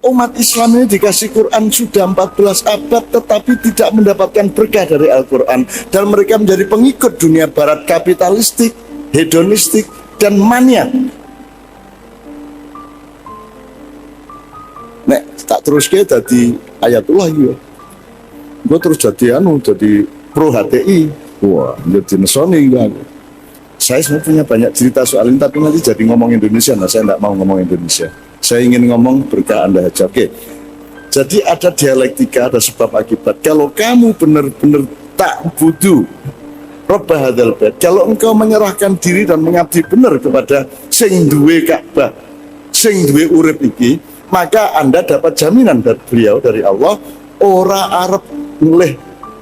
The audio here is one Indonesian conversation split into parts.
Umat Islam ini dikasih Quran sudah 14 abad tetapi tidak mendapatkan berkah dari Al-Quran, dan mereka menjadi pengikut dunia barat kapitalistik, hedonistik, dan mania. Nek tak terus ke jadi ayatullah gitu, gue terus jadi jadi pro HTI, wah jadi nesoni gue. Saya sebenarnya punya banyak cerita soal ini, tapi nanti jadi ngomong Indonesia. Nah, saya tidak mau ngomong Indonesia. Saya ingin ngomong berkah Anda aja. Oke. Jadi ada dialektika, ada sebab akibat. Kalau kamu benar-benar tak butuh Rabbah hadzal bait, kalau engkau menyerahkan diri dan mengabdi benar kepada sing duwe Ka'bah, sing duwe urip iki, maka Anda dapat jaminan dari beliau, dari Allah, ora arep ngelih,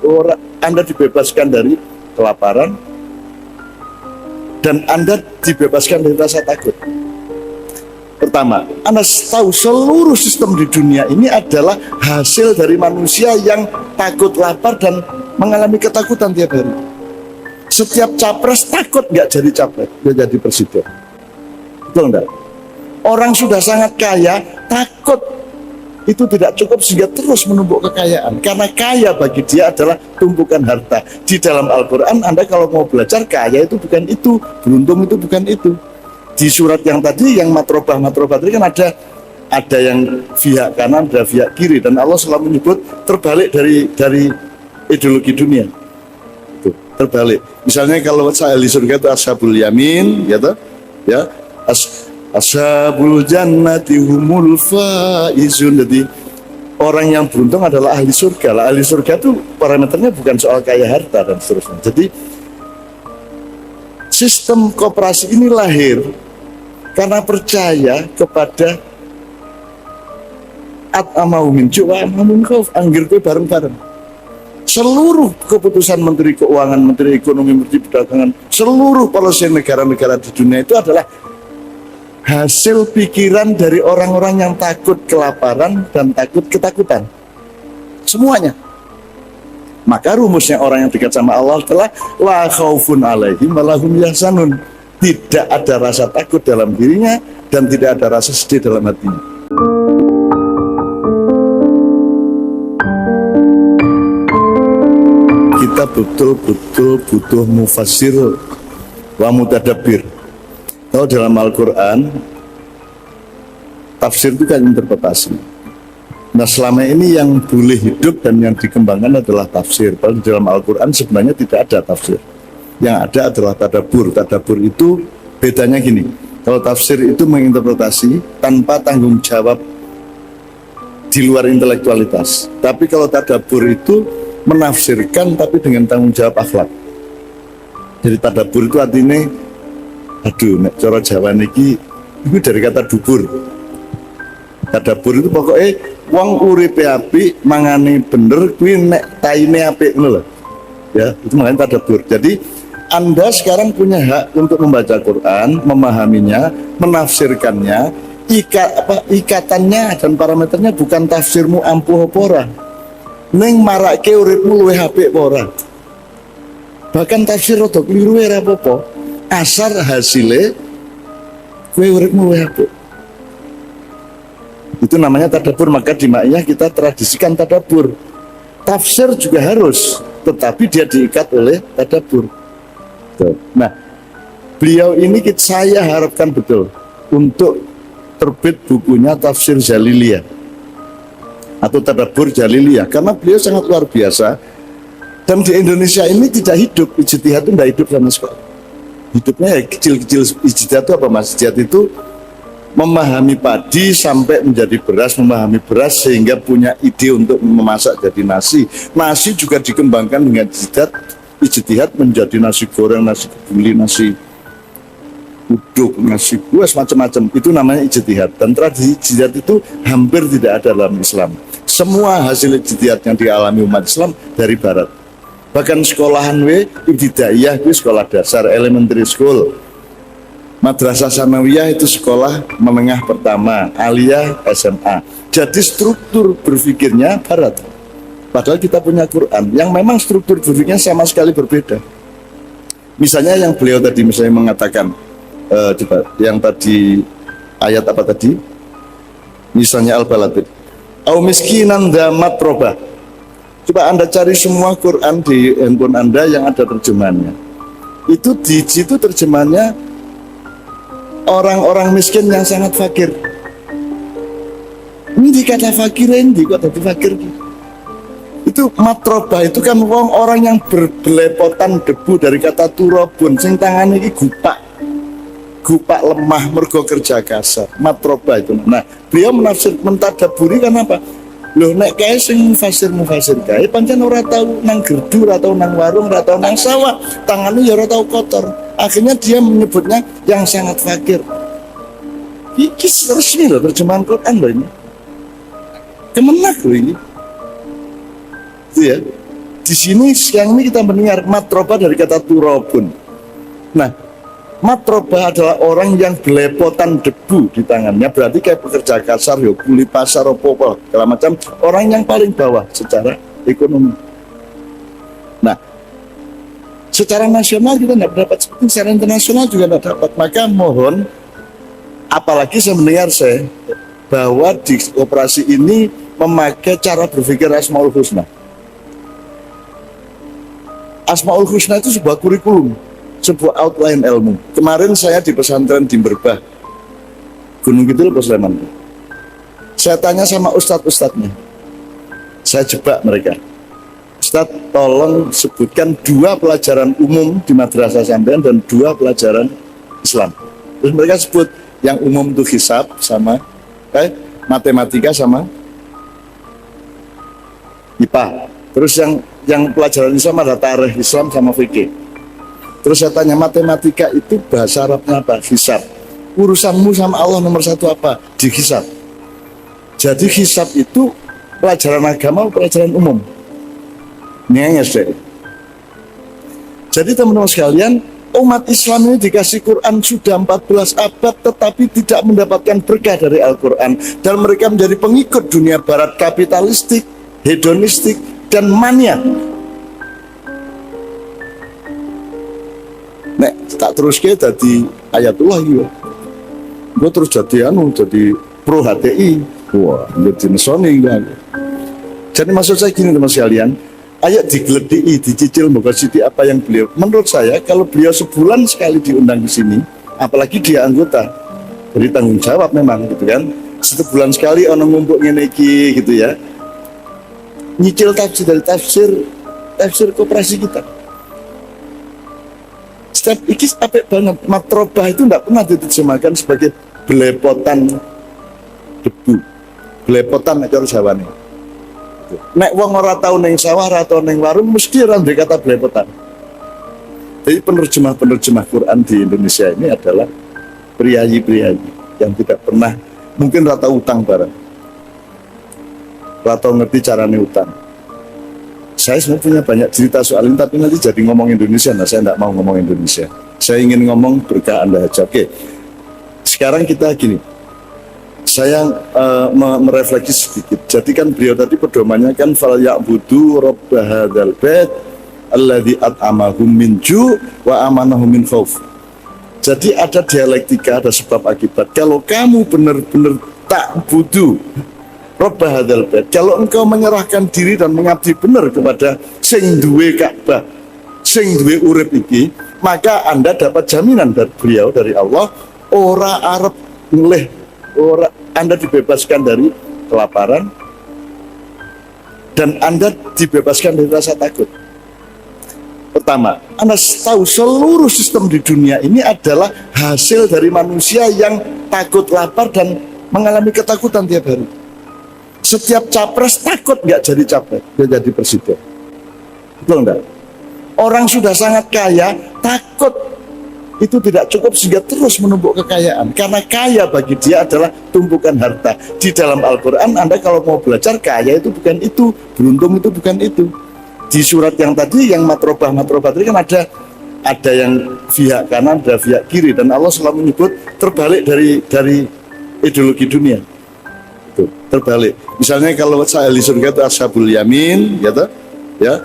ora, Anda dibebaskan dari kelaparan, dan Anda dibebaskan dari rasa takut. Pertama, Anda tahu seluruh sistem di dunia ini adalah hasil dari manusia yang takut lapar dan mengalami ketakutan tiap hari. Setiap capres takut nggak jadi capres, nggak jadi presiden. Betul nggak? Orang sudah sangat kaya, takut itu tidak cukup sehingga terus menumpuk kekayaan. Karena kaya bagi dia adalah tumpukan harta. Di dalam Al-Quran, Anda kalau mau belajar, kaya itu bukan itu, beruntung itu bukan itu. Di surat yang tadi, yang matrobah tadi kan ada yang pihak kanan, ada pihak kiri, dan Allah selalu menyebut terbalik dari ideologi dunia. Tuh, terbalik. Misalnya kalau saya di surga itu ashabul yamin, gitu, ya, ashabul jannati humul faizun. Jadi orang yang beruntung adalah ahli surga. Lah, ahli surga itu parameternya bukan soal kaya harta dan seterusnya. Jadi sistem koperasi ini lahir karena percaya kepada at-amau min ju' wa amau min khauf, anggir gue bareng-bareng. Seluruh keputusan Menteri Keuangan, Menteri Ekonomi, Menteri Perdagangan, seluruh polisi negara-negara di dunia itu adalah hasil pikiran dari orang-orang yang takut kelaparan dan takut ketakutan. Semuanya. Maka rumusnya orang yang dekat sama Allah adalah la khaufun alaihim wa lahum yahzanun. Tidak ada rasa takut dalam dirinya dan tidak ada rasa sedih dalam hatinya. Kita betul-betul butuh mufassir wa mutadabbir. Kalau dalam Al-Quran, tafsir itu kan interpretasi. Nah, selama ini yang boleh hidup dan yang dikembangkan adalah tafsir. Padahal dalam Al-Quran sebenarnya tidak ada tafsir. Yang ada adalah tadabbur. Tadabbur itu bedanya gini. Kalau tafsir itu menginterpretasi tanpa tanggung jawab di luar intelektualitas. Tapi kalau tadabbur itu menafsirkan tapi dengan tanggung jawab akhlak. Jadi tadabbur itu artinya, aduh, nek cara Jawa niki itu dari kata dubur. Tadabbur itu pokoknya wong uripe apik, mangane bener, kuwi nek taine apik ngono lho. Ya, itu makanya tadabbur. Jadi Anda sekarang punya hak untuk membaca Quran, memahaminya, menafsirkannya. Ikatannya dan parameternya bukan tafsirmu ampuh apa ora, ning marake uripmu luwih apik apa ora. Bahkan tafsir rada kliru ora apa-apa, asar hasilnya kowe uripmu luwih apik. Itu namanya tadabbur. Maka di Ma'iyah kita tradisikan tadabbur. Tafsir juga harus, tetapi dia diikat oleh tadabbur. Nah, beliau ini saya harapkan betul untuk terbit bukunya Tafsir Jaliliyah atau Tadabbur Jaliliyah, karena beliau sangat luar biasa. Dan di Indonesia ini tidak hidup, ijtihad itu tidak hidup sama sekali. Hidupnya ya kecil-kecil. Ijtihad itu apa mas? Ijtihad itu memahami padi sampai menjadi beras, memahami beras sehingga punya ide untuk memasak jadi nasi. Nasi juga dikembangkan dengan ijtihad menjadi nasi goreng, nasi kebuli, nasi uduk, nasi buas, macam-macam. Itu namanya ijtihad. Dan tradisi ijtihad itu hampir tidak ada dalam Islam. Semua hasil ijtihad yang dialami umat Islam dari barat. Bahkan sekolahan ibtidaiyah itu sekolah dasar, elementary school. Madrasah Sanawiyah itu sekolah menengah pertama, aliyah SMA. Jadi struktur berpikirnya barat. Padahal kita punya Quran yang memang struktur berpikirnya sama sekali berbeda. Misalnya yang beliau tadi misalnya mengatakan, coba yang tadi ayat apa tadi? Misalnya al-baladid. Au miskinan dza matrobah. Coba Anda cari semua Quran di handphone Anda yang ada terjemahannya. Itu di situ terjemahannya orang-orang miskin yang sangat fakir. Ini kata fakir ini kok tadi fakir. Itu matrobah itu kan orang yang berbelepotan debu dari kata turobun sing tangannya ini gupak lemah mergo kerja kasar. Matrobah itu. Nah, beliau menafsir mentadaburi kan apa? Loh nek kae sing mufasir kae pancen ora tau nang gerdu, ora tau nang warung, ora tau nang sawah, tangannya ya ora tau kotor. Akhirnya dia menyebutnya yang sangat fakir. Iki resmi loh terjemahan Quran loh ini. Kemenak loh ini. Itu ya. Di sini sekarang ini kita mendengar matroba dari kata turobun. Nah, matroba adalah orang yang belepotan debu di tangannya, berarti kayak pekerja kasar, ya kuli pasar, apa segala macam, orang yang paling bawah secara ekonomi. Nah, secara nasional kita tidak dapat seperti secara internasional juga tidak dapat. Maka mohon, apalagi saya mendengar bahwa di operasi ini memakai cara berpikir Asmaul Husna. Asmaul Husna itu sebuah kurikulum, sebuah outline ilmu. Kemarin saya di pesantren di Merbah, Gunung Kidul, Sleman. Saya tanya sama ustadz-ustadznya, saya jebak mereka. Ustadz, tolong sebutkan 2 pelajaran umum di madrasah sampean dan 2 pelajaran Islam. Terus mereka sebut yang umum itu hisab sama matematika sama IPA. Terus yang pelajaran Islam ada tarikh Islam sama fikih. Terus saya tanya, matematika itu bahasa Arabnya apa? Hisab. Urusanmu sama Allah nomor 1 apa? Dihisab. Jadi hisab itu pelajaran agama, pelajaran umum. Ini yang jadi teman-teman sekalian, umat Islam ini dikasih Quran sudah 14 abad tetapi tidak mendapatkan berkah dari Al-Quran, dan mereka menjadi pengikut dunia barat kapitalistik, hedonistik, dan mania. Nek tak terus kita tadi ayatullah gitu, gue terus jadi jadi pro HTI, wah jadi nesoni kan. Jadi maksud saya gini teman sekalian, ayo digelediki, dicicil moga siti apa yang beliau. Menurut saya kalau beliau sebulan sekali diundang di sini, apalagi dia anggota, jadi tanggung jawab memang gitu kan. Sebulan sekali ono ngumpuk ngene iki gitu ya. Nyicil tafsir dari tafsir koperasi kita. Setiap iki apik banget. Matrobah itu tidak pernah diterjemahkan sebagai belepotan debu, belepotan nek cara Jawane. Nek wong ora tau ning sawah, ora tau ning warung, mesti ora ndek kata belepotan. Jadi penerjemah Quran di Indonesia ini adalah priayi-priayi yang tidak pernah, mungkin ora tau utang barang, atau ngerti caranya utang. Saya sebenarnya punya banyak cerita soal ini, tapi nanti jadi ngomong Indonesia. Nah, saya tidak mau ngomong Indonesia. Saya ingin ngomong berkah Anda aja. Oke. Sekarang kita gini. Saya merefleksi sedikit. Jadi kan beliau tadi pedomannya kan fal ya'budu rabb hadzal bait alladzi at'amahum min ju' wa amanahum min khauf. Jadi ada dialektika, ada sebab akibat. Kalau kamu benar-benar tak butuh Rabb hadzal bait, kalau engkau menyerahkan diri dan mengabdi benar kepada sing duwe Ka'bah, sing duwe urip iki, maka Anda dapat jaminan dari beliau, dari Allah, ora arep ngelih, ora Anda dibebaskan dari kelaparan dan Anda dibebaskan dari rasa takut. Pertama, Anda tahu seluruh sistem di dunia ini adalah hasil dari manusia yang takut lapar dan mengalami ketakutan tiap hari. Setiap capres takut nggak jadi capres, dia jadi presiden. Betul enggak? Orang sudah sangat kaya, takut itu tidak cukup sehingga terus menumpuk kekayaan. Karena kaya bagi dia adalah tumpukan harta. Di dalam Al-Quran, Anda kalau mau belajar, kaya itu bukan itu, beruntung itu bukan itu. Di surat yang tadi, yang matrobah tadi kan ada yang pihak kanan, ada pihak kiri, dan Allah selalu menyebut terbalik dari ideologi dunia. Terbalik. Misalnya kalau saya di surga itu ashabul yamin, gitu, ya,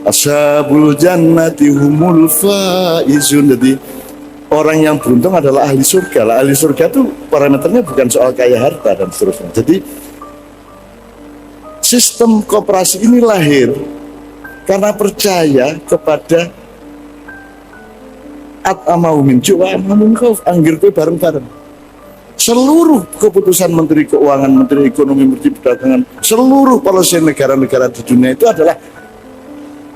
ashabul jannati humul faizun. Jadi orang yang beruntung adalah ahli surga. Lah, ahli surga itu parameternya bukan soal kaya harta dan seterusnya. Jadi sistem koperasi ini lahir karena percaya kepada at'amau min ju' wa amanu min khauf, anggir kowe bareng-bareng. Seluruh keputusan Menteri Keuangan, Menteri Ekonomi, Menteri Perdagangan, seluruh polisi negara-negara di dunia itu adalah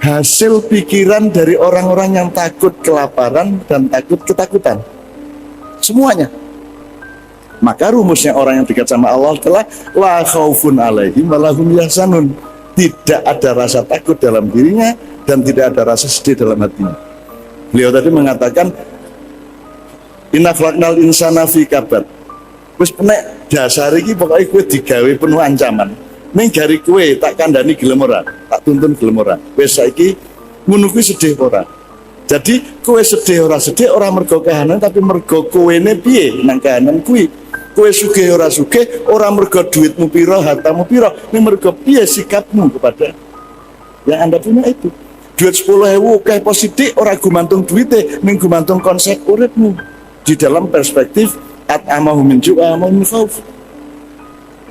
hasil pikiran dari orang-orang yang takut kelaparan dan takut ketakutan. Semuanya. Maka rumusnya orang yang dekat sama Allah adalah la khaufun alaihim wa lahum yahzanun. Tidak ada rasa takut dalam dirinya dan tidak ada rasa sedih dalam hatinya. Beliau tadi mengatakan inna khalaqnal insana fi kabad. Wis nek dasar iki pokoke kowe digawe penuh ancaman. Ning gari kowe tak kandhani gelem ora, tak tuntun gelem ora. Wis saiki ngono kuwi sedih ora. Jadi kowe sedih ora mergo kahanan tapi mergo kowene piye nang kahanan kuwi. Kowe sugih ora mergo duitmu pira, hartamu pira, ning mergo piye sikapmu kepada yang Anda punya itu. Duit 10.000 akeh positif ora gumantung duite, ning gumantung konsep uripmu di dalam perspektif at'amahum min ju' wa amanu min khauf.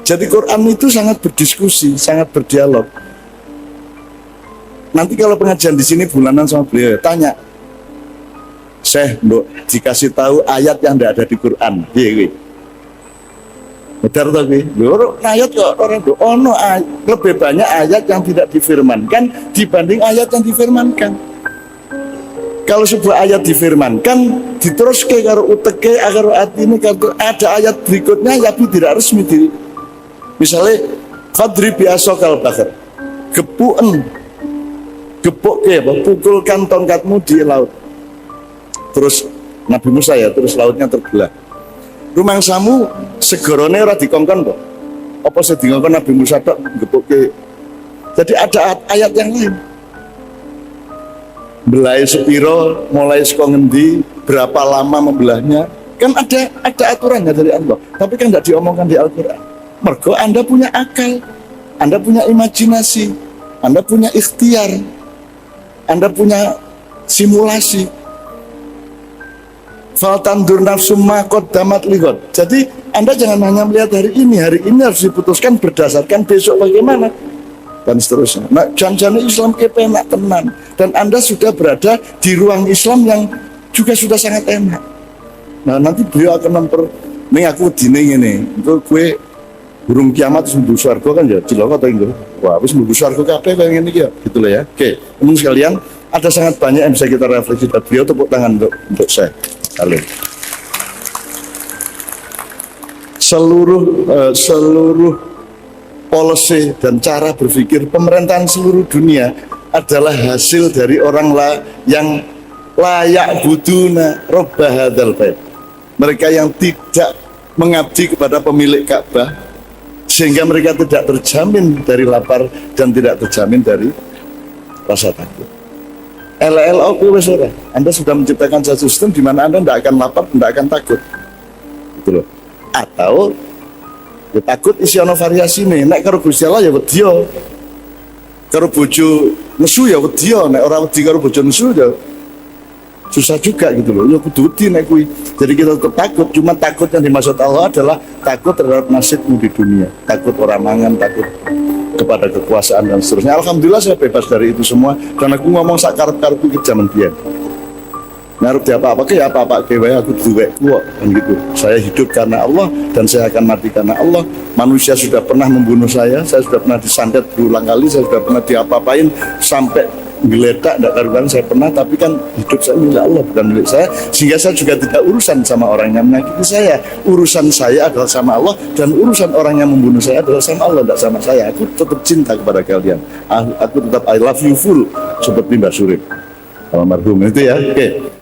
Jadi Quran itu sangat berdiskusi, sangat berdialog. Nanti kalau pengajian di sini bulanan sama beliau tanya, Syekh, mbok dikasih tahu ayat yang tidak ada di Quran. Piye benar tapi ayat kok orang itu lebih banyak ayat yang tidak difirmankan dibanding ayat yang difirmankan. Kalau sebuah ayat difirmankan diteruske karo uteke karo atine karo ada ayat berikutnya tapi tidak resmi di misalnya fadri biasokal bakar gepuk pukulkan tongkatmu di laut. Terus Nabi Musa ya, terus lautnya terbelah. Rumangsamu segorone ora dikongkon kok. Apa sing dikongkon Nabi Musa tok gepuke. Jadi ada ayat yang lain. Belai sepiro, mulai saka ngendi, berapa lama membelahnya. Kan ada aturannya dari Allah. Tapi kan tidak diomongkan di Al-Qur'an. Mergo Anda punya akal, Anda punya imajinasi, Anda punya ikhtiar, Anda punya simulasi. Faltandur nafsum ma qaddamat lighad. Jadi Anda jangan hanya melihat hari ini harus diputuskan berdasarkan besok bagaimana dan seterusnya. Nah, jangan-jangan Islam kepenak tenan dan Anda sudah berada di ruang Islam yang juga sudah sangat enak. Nah, nanti beliau akan ning aku dine ngene, engko kowe burung kiamat terus mlebu swarga kan ya cilaka ta engko. Wah, wis mlebu swarga kabeh kaya ngene iki ya, gitu loh ya. Oke, teman sekalian, ada sangat banyak yang bisa kita refleksi dari beliau. Tepuk tangan untuk saya. Halo. Seluruh policy dan cara berpikir pemerintahan seluruh dunia adalah hasil dari orang yang layak buduna robba hadzal bait. Mereka yang tidak mengabdi kepada pemilik Ka'bah sehingga mereka tidak terjamin dari lapar dan tidak terjamin dari rasa takut. Anda sudah menciptakan satu sistem di mana Anda tidak akan lapar, tidak akan takut, gitu loh. Atau ya takut isi ono variasi nih. Nek karo Gusti Allah ya wedya, karo bojo nesu ya wedya, nek ora wedi karo bojo nesu ya susah juga gitu loh. Ya kudu wedi nek kuwi. Jadi kita tetap takut, cuma takut yang dimaksud Allah adalah takut terhadap nasibmu di dunia, takut orang mangan, takut kepada kekuasaan dan seterusnya. Alhamdulillah saya bebas dari itu semua karena aku ngomong sak karep-karepku ke zaman dia. Naruh di apa-apa ke ya apa-apa ke aku duwe kok kan gitu. Saya hidup karena Allah dan saya akan mati karena Allah. Manusia sudah pernah membunuh saya sudah pernah disantet berulang kali, saya sudah pernah diapa-apain sampai geletak, tidak karuan saya pernah, tapi kan hidup saya milik Allah bukan milik saya, sehingga saya juga tidak urusan sama orang yang menyakiti saya. Urusan saya adalah sama Allah dan urusan orang yang membunuh saya adalah sama Allah, tidak sama saya. Aku tetap cinta kepada kalian, aku tetap I love you full seperti Mbak Surip almarhum itu ya. Oke.